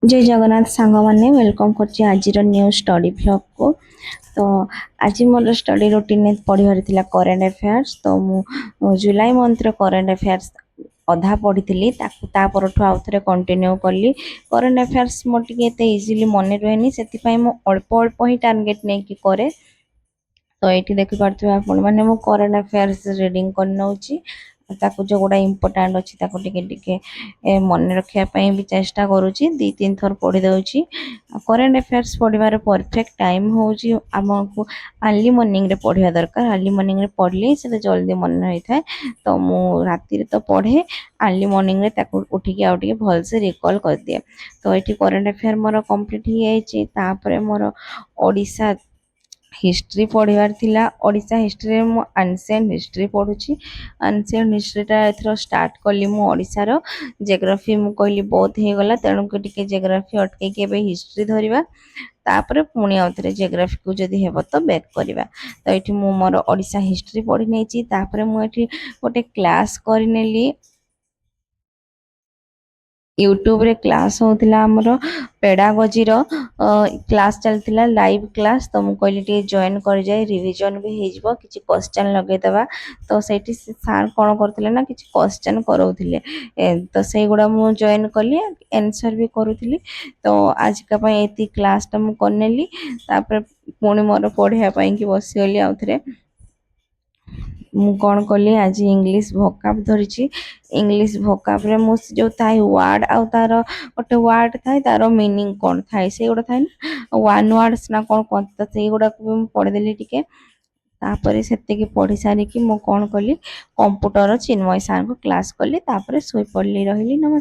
जय जगन्नाथ सांग मैंने वेलकम करछि आज न्यू स्टडी ब्लॉग को। तो आज मोर स्टडी रूटीन पढ़ार थिला करेंट अफेयर्स। तो मु जुलाई मंथ रो करेंट अफेयर्स अधा पढ़ी परठू आउ थे कंटिन्यू कली। करेंट अफेयर्स मोर टे इजिली मन रुहेनी से अल्प अल्प ही टार्गेट नहीं कि करे। तो ये देखिपे आपण मैंने मु करेंट अफेयर्स रिडिंग कर नौची ताकू जो गुड़ा इम्पोर्टाट अच्छी टिके मन रखापी भी चेष्टा करुँची दी तीन थर पढ़ी दूची। करेंट अफेयर्स पढ़वार परफेक्ट टाइम हूँ आमको अर्ली मॉर्निंग रे पढ़ा दरकार। अर्ली मॉर्निंग रे पढ़ले से जल्दी मन होता है। तो मु राति तो पढ़े अर्ली मॉर्निंग रे ताकू उठिकी आउ टिके भल से रिकॉल कर दिए। तो ये करेंट अफेयर मोर कंप्लीट हो जाए। मोर ओडिशा हिस्ट्री पढ़ार थिला। ओडिशा हिस्ट्री मु एंशिएंट हिस्ट्री पढ़ुची। एंशिएंट हिस्ट्रीटा एथर स्टार्ट कली मु ओडिशार। जियोग्राफी मु कहली बहुत हो गला तेणु टिके जियोग्राफी अटके के हिस्ट्री धरिबा तापर पुणी आउथरे जियोग्राफी को जदि हेबो तो बैक करबा। तो एठी मु मोर ओडिशा हिस्ट्री पढ़ी नेची तापर मु एठी गोटे क्लास करिनेली। यूट्यूब रे क्लास होतिला हमरो पेडागोजी रो क्लास चलतिला लाइव क्लास। तो मु कहली टे जॉइन कर जाय रिवीजन भी हे जिवो किछि क्वेश्चन लगे दबा। तो सेठी सर कोन करथिले ना किछि क्वेश्चन करौथिले तो सेई गुडा मु जॉइन कली आंसर भी करूथिली। तो आज का पय एती क्लास ता मु करनेली तापर पुणी मोर पढ़िया पय कि बसिगली आउथरे। मु कौन कली आज इंग्लिश भोकाब धरिची। इंग्लिश भोकाब रे मु जो थाई वर्ड आ तार गोटे वर्ड थाई तार मीनिंग कौन थाई से गोटे थाई ना वन वर्ड्स ना कौन कौन तो से गुडा को मु पढ़ी देली टिके। तापर सेतिकी पढ़ी सारी कि मु कौन कली कंप्यूटर चिन्मय सर को क्लास कली तापर सोई पड़ली रहिली। नमस्कार।